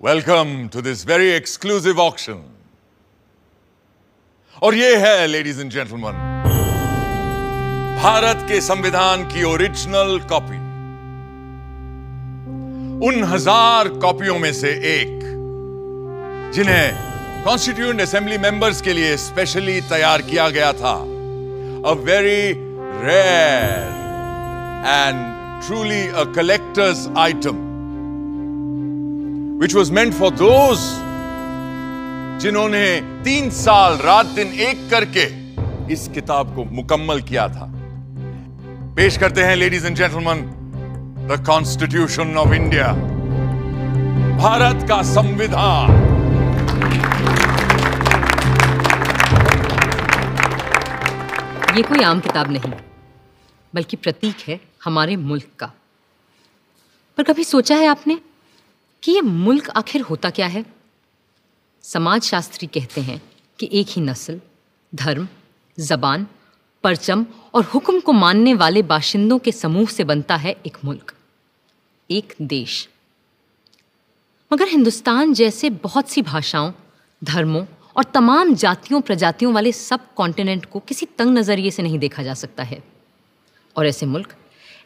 Welcome to this very exclusive auction. और ये है, लेडीज एंड जेंटलमैन, भारत के संविधान की ओरिजिनल कॉपी। उन 1000 कॉपियों में से एक जिन्हें कॉन्स्टिट्यूएंट असेंबली मेंबर्स के लिए स्पेशली तैयार किया गया था। A very rare and truly a collector's item, which was meant for those जिन्होंने 3 साल रात दिन एक करके इस किताब को मुकम्मल किया था। पेश करते हैं ladies and gentleman, the constitution of India, Bharat का संविधान। ये कोई आम किताब नहीं, बल्कि प्रतीक है हमारे मुल्क का। पर कभी सोचा है आपने कि ये मुल्क आखिर होता क्या है? समाजशास्त्री कहते हैं कि एक ही नस्ल, धर्म, जबान, परचम और हुक्म को मानने वाले बाशिंदों के समूह से बनता है एक मुल्क, एक देश। मगर हिंदुस्तान जैसे बहुत सी भाषाओं, धर्मों और तमाम जातियों प्रजातियों वाले सब कॉन्टिनेंट को किसी तंग नज़रिए से नहीं देखा जा सकता है। और ऐसे मुल्क,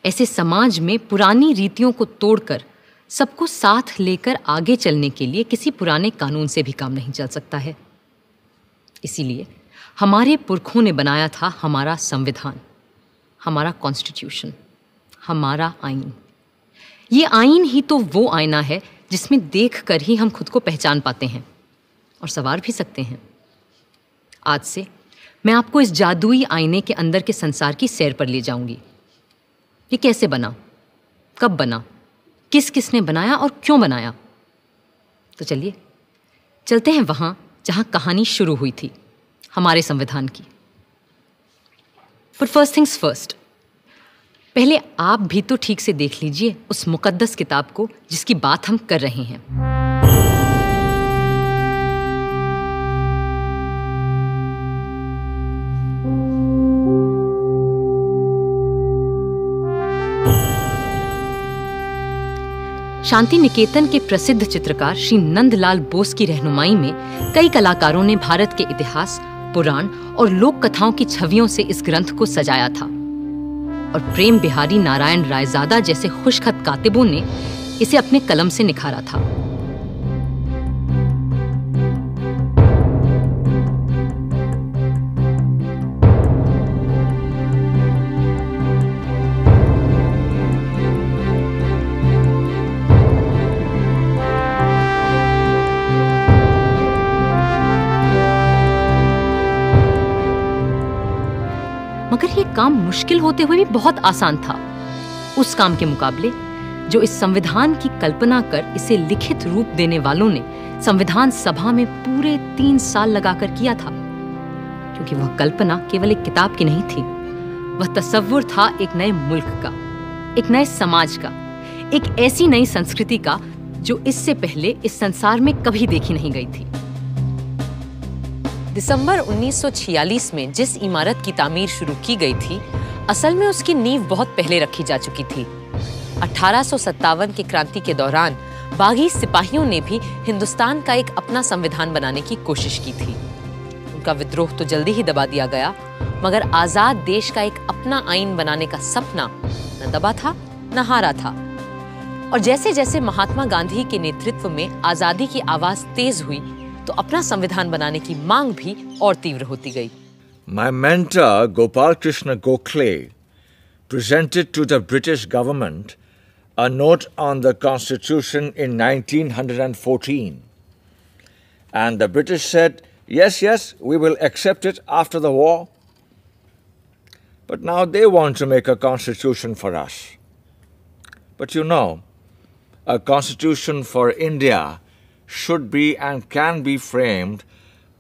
ऐसे समाज में पुरानी रीतियों को तोड़कर सबको साथ लेकर आगे चलने के लिए किसी पुराने कानून से भी काम नहीं चल सकता है। इसीलिए हमारे पुरखों ने बनाया था हमारा संविधान, हमारा कॉन्स्टिट्यूशन, हमारा आईन। ये आईन ही तो वो आईना है जिसमें देखकर ही हम खुद को पहचान पाते हैं और संवार भी सकते हैं। आज से मैं आपको इस जादुई आईने के अंदर के संसार की सैर पर ले जाऊंगी। ये कैसे बना, कब बना, किस किसने बनाया और क्यों बनाया? तो चलिए चलते हैं वहां जहां कहानी शुरू हुई थी, हमारे संविधान की। पर फर्स्ट थिंग्स फर्स्ट, पहले आप भी तो ठीक से देख लीजिए उस मुकद्दस किताब को जिसकी बात हम कर रहे हैं। शांति निकेतन के प्रसिद्ध चित्रकार श्री नंदलाल बोस की रहनुमाई में कई कलाकारों ने भारत के इतिहास, पुराण और लोक कथाओं की छवियों से इस ग्रंथ को सजाया था। और प्रेम बिहारी नारायण रायजादा जैसे खुशखत कातिबों ने इसे अपने कलम से निखारा था। मगर ये काम मुश्किल होते हुए भी बहुत आसान था उस काम के मुकाबले जो इस संविधान की कल्पना कर इसे लिखित रूप देने वालों ने संविधान सभा में पूरे 3 साल लगाकर किया था। क्योंकि वह कल्पना केवल एक किताब की नहीं थी, वह तसव्वुर था एक नए मुल्क का, एक नए समाज का, एक ऐसी नई संस्कृति का जो इससे पहले इस संसार में कभी देखी नहीं गई थी। दिसंबर 1946 में जिस इमारत की तामीर शुरू की गई थी, असल में उसकी नींव बहुत पहले रखी जा चुकी थी। 1857 की क्रांति के दौरान बागी सिपाहियों ने भी हिंदुस्तान का एक अपना संविधान बनाने की कोशिश की थी। उनका विद्रोह तो जल्दी ही दबा दिया गया, मगर आजाद देश का एक अपना आईन बनाने का सपना न दबा था न हारा था। और जैसे जैसे महात्मा गांधी के नेतृत्व में आजादी की आवाज तेज हुई, तो अपना संविधान बनाने की मांग भी और तीव्र होती गई। My mentor Gopal Krishna Gokhale presented to the British government a note on the Constitution in 1914, and the British said, yes, we will accept it after the war. But now they want to make a constitution for us. But you know, a constitution for India should be and can be framed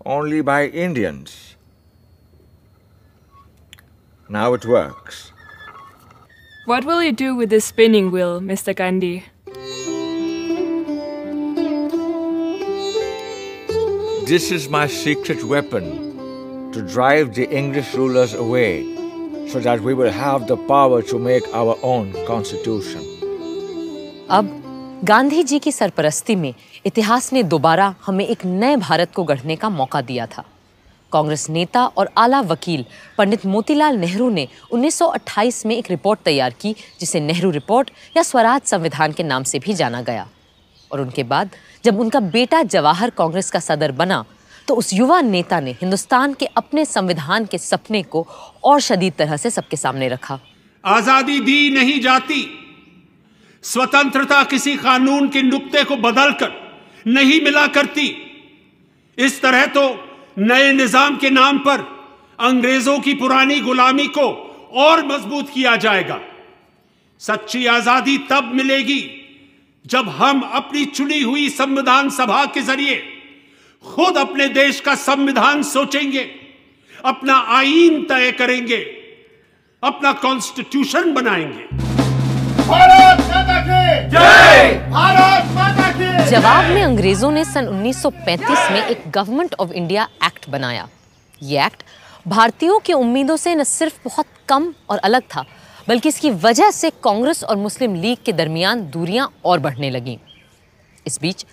only by Indians. Now it works. What will you do with this spinning wheel, Mr. Gandhi? This is my secret weapon to drive the English rulers away so that we will have the power to make our own constitution. अब गांधी जी की सरपरस्ती में इतिहास ने दोबारा हमें एक नए भारत को गढ़ने का मौका दिया था। कांग्रेस नेता और आला वकील पंडित मोतीलाल नेहरू ने 1928 में एक रिपोर्ट तैयार की जिसे नेहरू रिपोर्ट या स्वराज संविधान के नाम से भी जाना गया। और उनके बाद जब उनका बेटा जवाहर कांग्रेस का सदर बना तो उस युवा नेता ने हिंदुस्तान के अपने संविधान के सपने को और शदीद तरह से सबके सामने रखा। आजादी दी नहीं जाती, स्वतंत्रता किसी कानून के नुक्ते को बदलकर नहीं मिला करती। इस तरह तो नए निजाम के नाम पर अंग्रेजों की पुरानी गुलामी को और मजबूत किया जाएगा। सच्ची आजादी तब मिलेगी जब हम अपनी चुनी हुई संविधान सभा के जरिए खुद अपने देश का संविधान सोचेंगे, अपना आईन तय करेंगे, अपना कॉन्स्टिट्यूशन बनाएंगे। भारत माता की जय! भारत माता की। जवाब में अंग्रेजों ने सन 1935 में एक गवर्नमेंट ऑफ इंडिया एक्ट बनाया। ये एक्ट भारतीयों की उम्मीदों से न सिर्फ बहुत कम और अलग था, बल्कि इसकी वजह से कांग्रेस और मुस्लिम लीग के दरमियान दूरियां और बढ़ने लगीं। इस बीच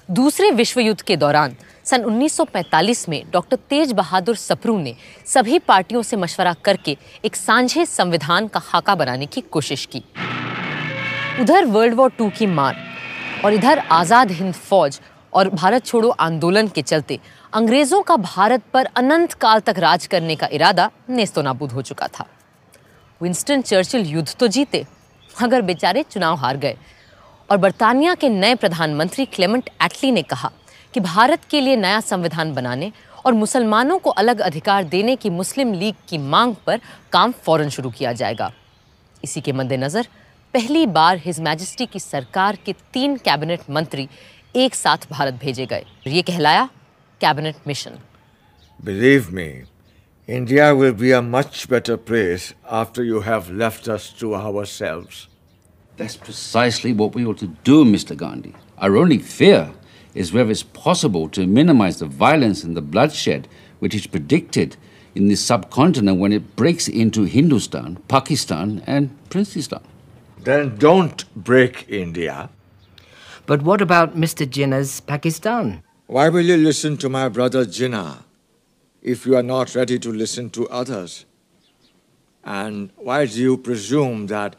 दूसरे विश्व युद्ध के दौरान सन 1945 में डॉक्टर तेज बहादुर सप्रू ने सभी पार्टियों से मशवरा करके एक सांझे संविधान का खाका बनाने की कोशिश की। उधर वर्ल्ड वॉर II की मार और इधर आज़ाद हिंद फौज और भारत छोड़ो आंदोलन के चलते अंग्रेजों का भारत पर अनंत काल तक राज करने का इरादा नेस्तोनाबूद हो चुका था। विंस्टन चर्चिल युद्ध तो जीते, मगर बेचारे चुनाव हार गए और बर्तानिया के नए प्रधानमंत्री क्लेमेंट एटली ने कहा कि भारत के लिए नया संविधान बनाने और मुसलमानों को अलग अधिकार देने की मुस्लिम लीग की मांग पर काम फौरन शुरू किया जाएगा। इसी के मद्देनजर पहली बार हिज मैजेस्टी की सरकार के 3 कैबिनेट मंत्री एक साथ भारत भेजे गए। ये कहलाया cabinet mission. Believe me, India will be a much better place after you have left us to ourselves. That's precisely what we ought to do, Mr. Gandhi. Our only fear is whether it's possible to minimize the violence and the bloodshed which is predicted in the subcontinent when it breaks into Hindustan, Pakistan, and Princestan. Then don't break India. But what about Mr. Jinnah's Pakistan? Why will you listen to my brother Jinnah if you are not ready to listen to others? And why do you presume that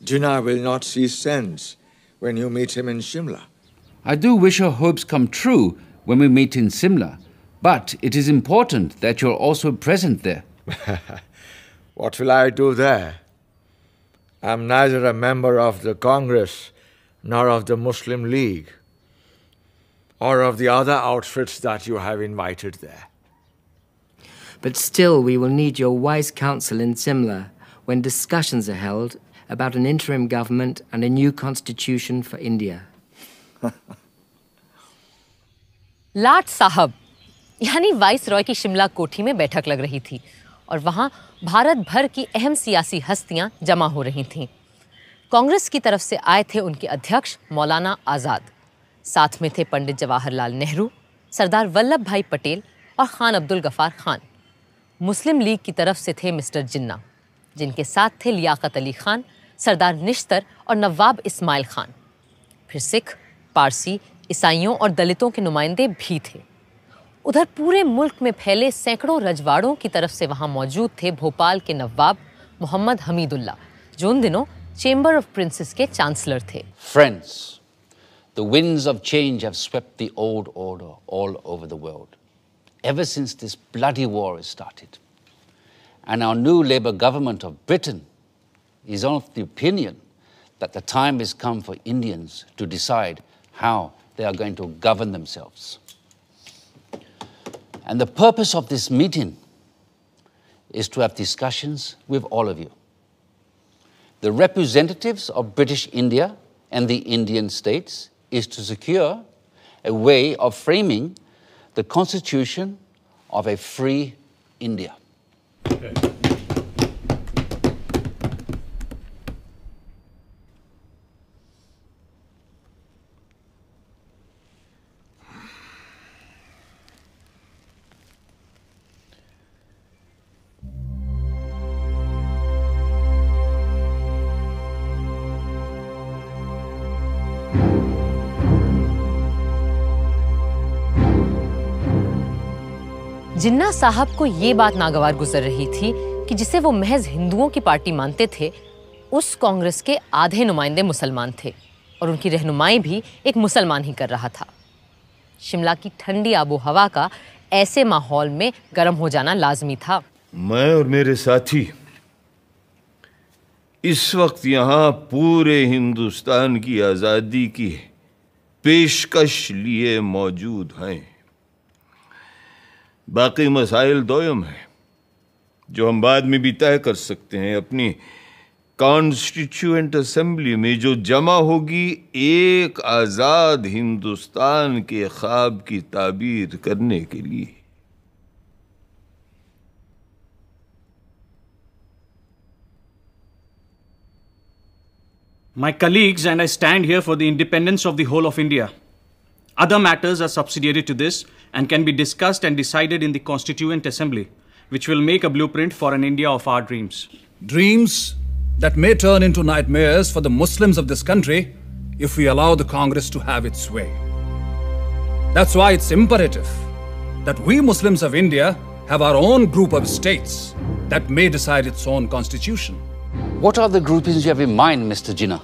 Jinnah will not see sense when you meet him in Shimla? I do wish our hopes come true when we meet in Simla, but it is important that you're also present there. What will I do there? I'm neither a member of the Congress nor of the Muslim League or of the other outfits that you have invited there. But still, we will need your wise counsel in Simla when discussions are held about an interim government and a new constitution for India. लाट साहब यानी vice Roy की शिमला कोठी में बैठक लग रही थी और वहां भारत भर की अहम सियासी हस्तियां जमा हो रही थीं। कांग्रेस की तरफ से आए थे उनके अध्यक्ष मौलाना आज़ाद, साथ में थे पंडित जवाहरलाल नेहरू, सरदार वल्लभ भाई पटेल और खान अब्दुल गफार खान। मुस्लिम लीग की तरफ से थे मिस्टर जिन्ना, जिनके साथ थे लियाकत अली खान, सरदार निश्तर और नवाब इस्माइल खान। फिर सिख, पारसी, ईसाइयों और दलितों के नुमाइंदे भी थे। उधर पूरे मुल्क में फैले सैकड़ों रजवाड़ों की तरफ से वहां मौजूद थे भोपाल के नवाब मोहम्मद हमीदुल्ला, जो उन दिनों चेंबर ऑफ प्रिंसेस के चांसलर थे। Friends, the winds of change have swept the old order all over the world, ever since this bloody war has started. And our new Labour government of Britain is of the opinion that the time has come for Indians to decide how they are going to govern themselves. And the purpose of this meeting is to have discussions with all of you, the representatives of British India and the Indian states, is to secure a way of framing the constitution of a free India. जिन्ना साहब को ये बात नागवार गुजर रही थी कि जिसे वो महज हिंदुओं की पार्टी मानते थे, उस कांग्रेस के आधे नुमाइंदे मुसलमान थे और उनकी रहनुमाई भी एक मुसलमान ही कर रहा था। शिमला की ठंडी आबो हवा का ऐसे माहौल में गर्म हो जाना लाजमी था। मैं और मेरे साथी इस वक्त यहाँ पूरे हिंदुस्तान की आज़ादी की पेशकश लिए मौजूद हैं। बाकी मसाइल दोयम हैं जो हम बाद में भी तय कर सकते हैं। अपनी कॉन्स्टिट्यूएंट असेंबली में जो जमा होगी एक आज़ाद हिंदुस्तान के ख्वाब की ताबीर करने के लिए। My colleagues and I stand here for the independence of the whole of India. Other matters are subsidiary to this and can be discussed and decided in the Constituent Assembly, which will make a blueprint for an India of our dreams. Dreams that may turn into nightmares for the Muslims of this country if we allow the Congress to have its way. That's why it's imperative that we Muslims of India have our own group of states that may decide its own constitution. What are the groupings you have in mind, Mr. Jinnah?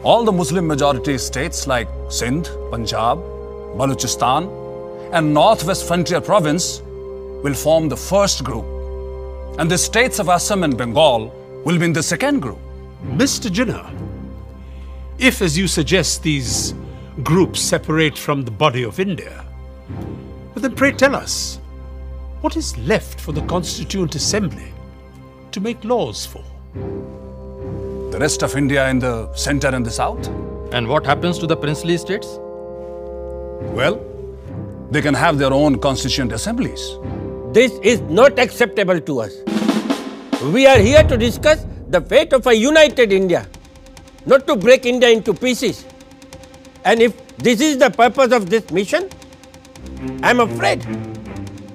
All the Muslim majority states like Sindh, Punjab, Balochistan, and Northwest Frontier Province will form the first group. And the states of Assam and Bengal will be in the second group. Mr. Jinnah, if, as you suggest, these groups separate from the body of India, well, then pray tell us, what is left for the Constituent Assembly to make laws for? The rest of India in the center and the south? And what happens to the princely states? Well, they can have their own constituent assemblies. This is not acceptable to us. We are here to discuss the fate of a united India, not to break India into pieces. And if this is the purpose of this mission, I'm afraid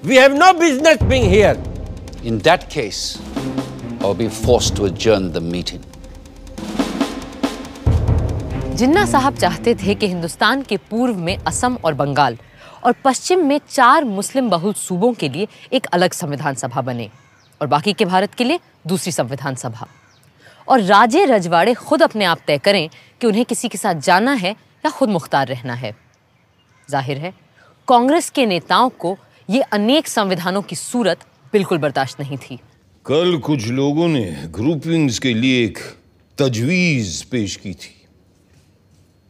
we have no business being here. In that case, I'll be forced to adjourn the meeting. जिन्ना साहब चाहते थे कि हिंदुस्तान के पूर्व में असम और बंगाल और पश्चिम में 4 मुस्लिम बहुल सूबों के लिए एक अलग संविधान सभा बने और बाकी के भारत के लिए दूसरी संविधान सभा, और राजे रजवाड़े खुद अपने आप तय करें कि उन्हें किसी के साथ जाना है या खुद मुख्तार रहना है। जाहिर है कांग्रेस के नेताओं को ये अनेक संविधानों की सूरत बिल्कुल बर्दाश्त नहीं थी। कल कुछ लोगों ने ग्रुपिंग्स के लिए एक तजवीज़ पेश की थी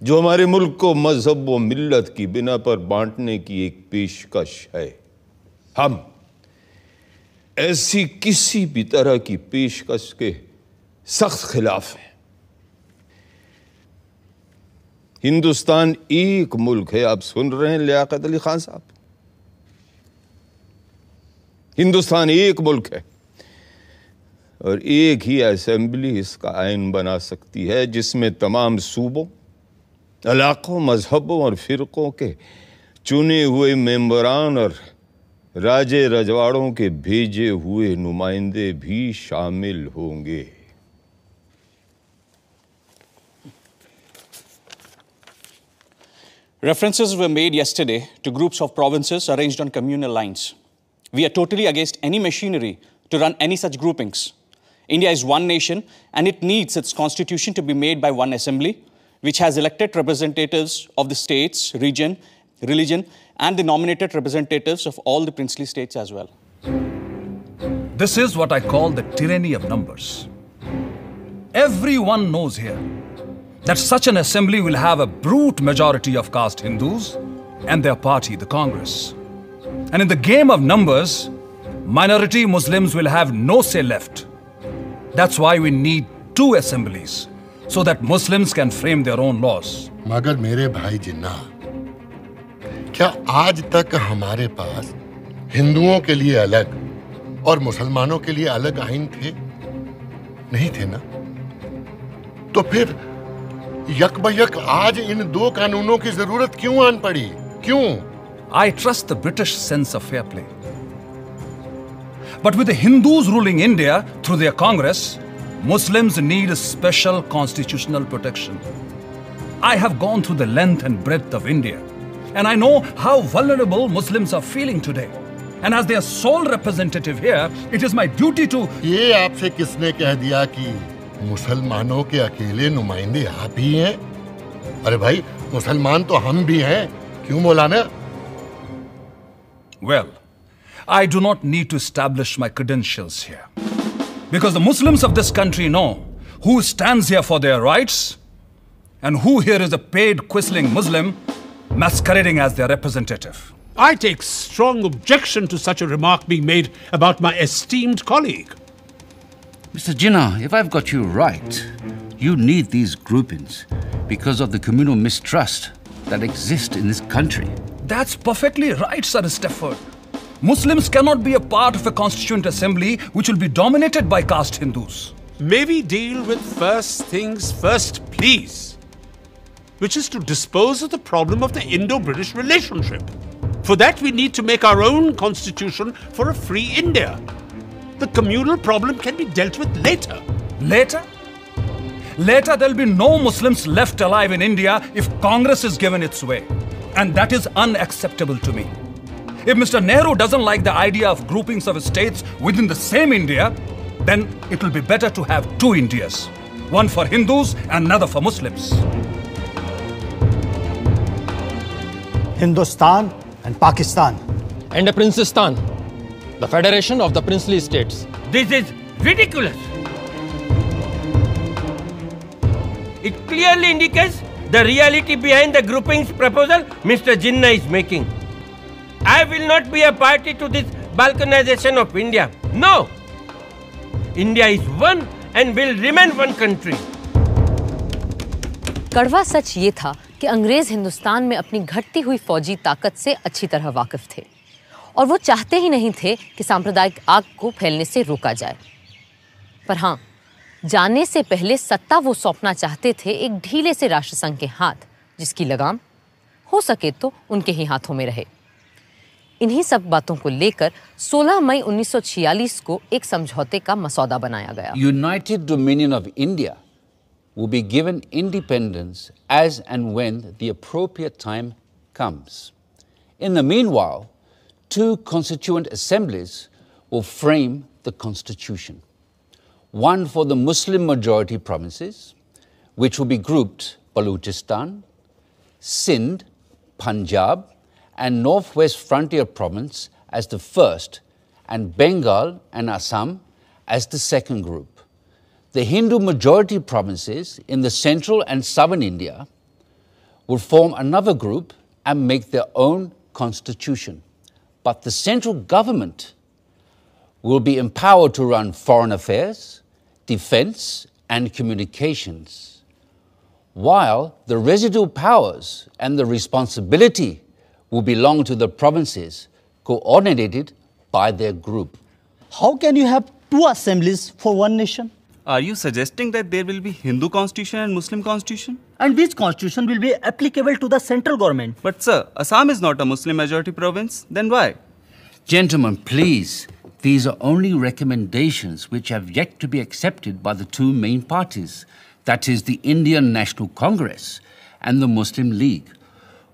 जो हमारे मुल्क को मजहब व मिल्लत की बिना पर बांटने की एक पेशकश है। हम ऐसी किसी भी तरह की पेशकश के सख्त खिलाफ हैं। हिंदुस्तान एक मुल्क है, आप सुन रहे हैं लियाकत अली खान साहब, हिंदुस्तान एक मुल्क है और एक ही असेंबली इसका आइन बना सकती है जिसमें तमाम सूबों, इलाकों, मजहबों और फिरकों के चुने हुए मेंबरान और राजे रजवाड़ों के भेजे हुए नुमाइंदे भी शामिल होंगे। References were made yesterday to groups of provinces arranged on communal lines. We are totally against any machinery to run any such groupings. India is one nation and it needs its constitution to be made by one assembly, which has elected representatives of the states, region, religion, and the nominated representatives of all the princely states as well. This is what I call the tyranny of numbers. Everyone knows here that such an assembly will have a brute majority of caste Hindus and their party, the Congress. And in the game of numbers, minority Muslims will have no say left. That's why we need 2 assemblies, so that Muslims can frame their own laws. मगर मेरे भाई जिन्ना, क्या आज तक हमारे पास हिंदुओं के लिए अलग और मुसलमानों के लिए अलग आइन थे? नहीं थे ना? तो फिर यकबयक आज इन 2 कानूनों की जरूरत क्यों आन पड़ी? क्यों? I trust the British sense of fair play. But with the Hindus ruling India through their Congress, Muslims need a special constitutional protection. I have gone through the length and breadth of India And I know how vulnerable Muslims are feeling today. And as their sole representative here, it is my duty to... ये आपसे किसने कह दिया कि मुसलमानों के अकेले नुमाइंदे आप ही हैं? अरे भाई, मुसलमान तो हम भी हैं, क्यों मौलाना? Well, I do not need to establish my credentials here. Because the Muslims of this country know who stands here for their rights and who here is a paid quisling Muslim masquerading as their representative. I take strong objection to such a remark being made about my esteemed colleague. Mr. Jinnah, if I've got you right, you need these groupings because of the communal mistrust that exists in this country. That's perfectly right, Sir Stafford. Muslims cannot be a part of a constituent assembly which will be dominated by caste Hindus. May we deal with first things first, please, which is to dispose of the problem of the Indo-British relationship. For that, we need to make our own constitution for a free India. The communal problem can be dealt with later. Later? Later, there'll be no Muslims left alive in India if Congress is given its way. And that is unacceptable to me. If Mr. Nehru doesn't like the idea of groupings of states within the same India, then it will be better to have two Indias. One for Hindus and another for Muslims. Hindustan and Pakistan. And a Princestan, the federation of the princely states. This is ridiculous. It clearly indicates the reality behind the groupings proposal Mr. Jinnah is making. I will not be a party to this balkanization of India. No! India is one and will remain one country. कड़वा सच ये था कि अंग्रेज हिंदुस्तान में अपनी घटती हुई फौजी ताकत से अच्छी तरह वाकिफ थे और वो चाहते ही नहीं थे कि सांप्रदायिक आग को फैलने से रोका जाए। पर हाँ, जाने से पहले सत्ता वो सौंपना चाहते थे एक ढीले से राष्ट्रसंघ के हाथ, जिसकी लगाम हो सके तो उनके ही हाथों में रहे। इन्हीं सब बातों को लेकर 16 मई 1946 को एक समझौते का मसौदा बनाया गया। United Dominion of India will be given independence as and when the appropriate time comes. In the meanwhile, two constituent assemblies will frame the constitution. One for the Muslim majority provinces, which will be grouped Balochistan, Sindh, Punjab, and Northwest Frontier Province as the first, and Bengal and Assam as the second group. The Hindu majority provinces in the central and southern India will form another group and make their own constitution. But the central government will be empowered to run foreign affairs, defense, and communications, while the residual powers and the responsibility will belong to the provinces coordinated by their group. How can you have two assemblies for one nation? Are you suggesting that there will be Hindu constitution and Muslim constitution? And which constitution will be applicable to the central government? But sir, Assam is not a Muslim majority province. Then why? Gentlemen, please, these are only recommendations which have yet to be accepted by the two main parties, that is the Indian National Congress and the Muslim League,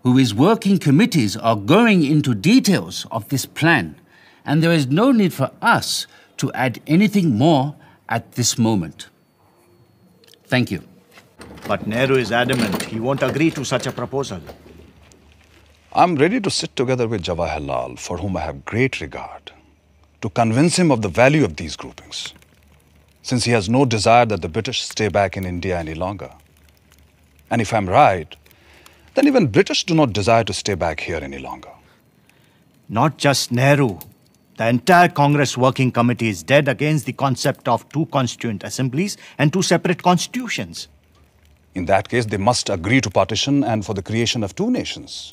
whose working committees are going into details of this plan, and there is no need for us to add anything more at this moment. Thank you. But Nehru is adamant he won't agree to such a proposal. I'm ready to sit together with Jawaharlal, for whom I have great regard, to convince him of the value of these groupings, since he has no desire that the British stay back in India any longer. And if I'm right, then even British do not desire to stay back here any longer. Not just Nehru. The entire Congress Working Committee is dead against the concept of two constituent assemblies and two separate constitutions. In that case, they must agree to partition and for the creation of two nations.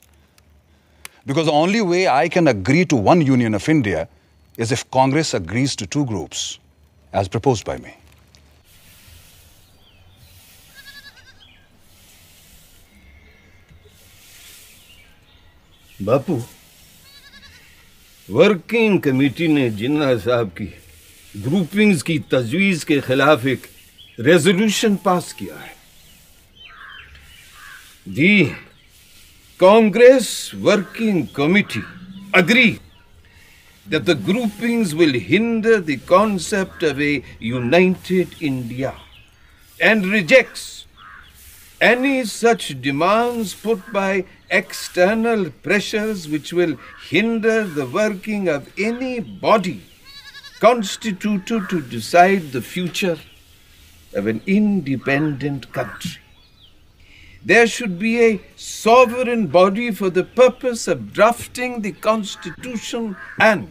Because the only way I can agree to one union of India is if Congress agrees to two groups, as proposed by me. Bapu, working committee ने जिन्ना साहब की groupings की तजवीज़ के खिलाफ एक resolution pass किया है। Congress Working Committee agree that the groupings will hinder the concept of a united India and rejects any such demands put by external pressures which will hinder the working of any body constituted to decide the future of an independent country. There should be a sovereign body for the purpose of drafting the Constitution, and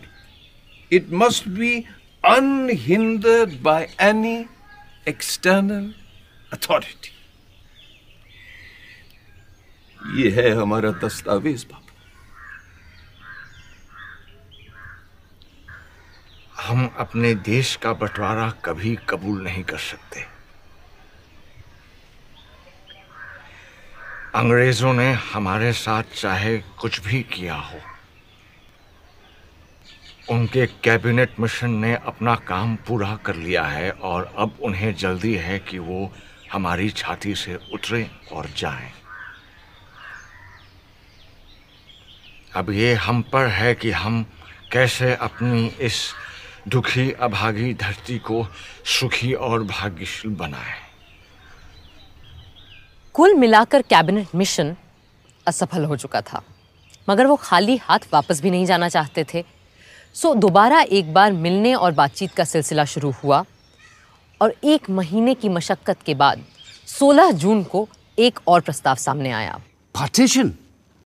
it must be unhindered by any external authority. ये है हमारा दस्तावेज बाबू। हम अपने देश का बंटवारा कभी कबूल नहीं कर सकते। अंग्रेजों ने हमारे साथ चाहे कुछ भी किया हो, उनके कैबिनेट मिशन ने अपना काम पूरा कर लिया है और अब उन्हें जल्दी है कि वो हमारी छाती से उतरे और जाएं। अब ये हम पर है कि हम कैसे अपनी इस दुखी अभागी धरती को सुखी और भाग्यशील बनाएं। कुल मिलाकर कैबिनेट मिशन असफल हो चुका था, मगर वो खाली हाथ वापस भी नहीं जाना चाहते थे। सो दोबारा एक बार मिलने और बातचीत का सिलसिला शुरू हुआ और 1 महीने की मशक्कत के बाद 16 जून को एक और प्रस्ताव सामने आया। Partition?